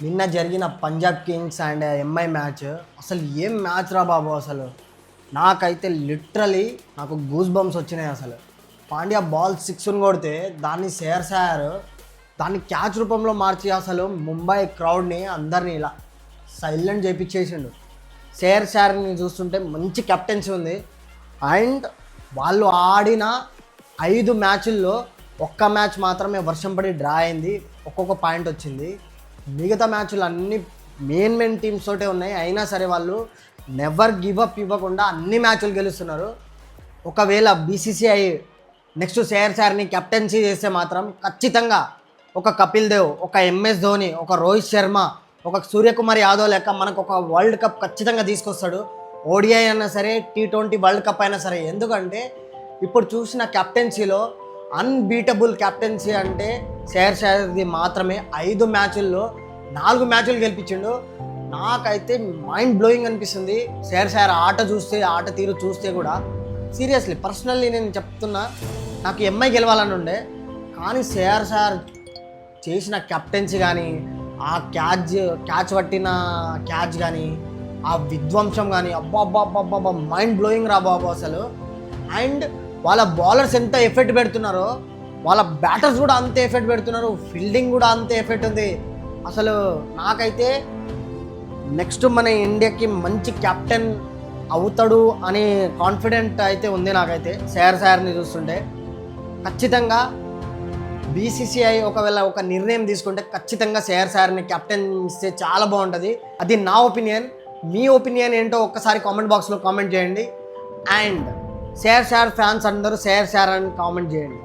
నిన్న జరిగిన Punjab Kings and MI match అసలు ఏం మ్యాచ్ రా బాబు. అసలు నాకైతే లిటరలీ నాకు గూస్ బంప్స్ వచ్చినాయి. అసలు పాండ్యా బాల్ సిక్స్ని కొడితే దాన్ని సేర్ దాన్ని క్యాచ్ రూపంలో మార్చి అసలు ముంబై క్రౌడ్ని అందరినీ ఇలా సైలెంట్ చేయించేసిండు. సేర్ని చూస్తుంటే మంచి కెప్టెన్సీ ఉంది. అండ్ వాళ్ళు ఆడిన 5 మ్యాచ్ల్లో ఒక్క మ్యాచ్ మాత్రమే వర్షం పడి డ్రా అయింది, ఒక్కొక్క పాయింట్ వచ్చింది. మిగతా మ్యాచ్లు అన్నీ మెయిన్ టీమ్స్ తోటే ఉన్నాయి. అయినా సరే వాళ్ళు నెవర్ గివ్ అప్ ఇవ్వకుండా అన్ని మ్యాచ్లు గెలుస్తున్నారు. ఒకవేళ బీసీసీఐ నెక్స్ట్ సేర్ని కెప్టెన్సీ చేస్తే మాత్రం ఖచ్చితంగా ఒక కపిల్ దేవ్, ఒక ఎంఎస్ ధోని, ఒక రోహిత్ శర్మ, ఒక సూర్యకుమార్ యాదవ్ లెక్క మనకు ఒక వరల్డ్ కప్ ఖచ్చితంగా తీసుకొస్తాడు. ఓడిఐ అయినా సరే, T20 వరల్డ్ కప్ అయినా సరే. ఎందుకంటే ఇప్పుడు చూసిన కెప్టెన్సీలో అన్బీటబుల్ కెప్టెన్సీ అంటే సేర్ది మాత్రమే. 5 మ్యాచ్ల్లో 4 మ్యాచ్లు గెలిపించిండు. నాకైతే మైండ్ బ్లోయింగ్ అనిపిస్తుంది సేర్ ఆట తీరు చూస్తే కూడా. సీరియస్లీ పర్సనల్లీ నేను చెప్తున్నా, నాకు ఎంఐ గెలవాలని ఉండే, కానీ సేర్ చేసిన కెప్టెన్సీ కానీ, ఆ క్యాచ్ పట్టిన క్యాచ్ కానీ, ఆ విధ్వంసం కానీ అబ్బా మైండ్ బ్లోయింగ్ రా బాబు అసలు. అండ్ వాళ్ళ బౌలర్స్ ఎంత ఎఫెక్ట్ పెడుతున్నారో వాళ్ళ బ్యాటర్స్ కూడా అంతే ఎఫెక్ట్ పెడుతున్నారు. ఫీల్డింగ్ కూడా అంతే ఎఫెక్ట్ ఉంది. అసలు నాకైతే నెక్స్ట్ మన ఇండియాకి మంచి కెప్టెన్ అవుతాడు అనే కాన్ఫిడెంట్ అయితే ఉంది నాకైతే సేర్ని చూస్తుంటే. ఖచ్చితంగా బీసీసీఐ ఒకవేళ ఒక నిర్ణయం తీసుకుంటే ఖచ్చితంగా సేర్ని కెప్టెన్ ఇస్తే చాలా బాగుంటుంది. అది నా ఒపీనియన్. మీ ఒపీనియన్ ఏంటో ఒక్కసారి కామెంట్ బాక్స్లో కామెంట్ చేయండి. అండ్ సేర్ ఫ్యాన్స్ అందరూ సేర్ అని కామెంట్ చేయండి.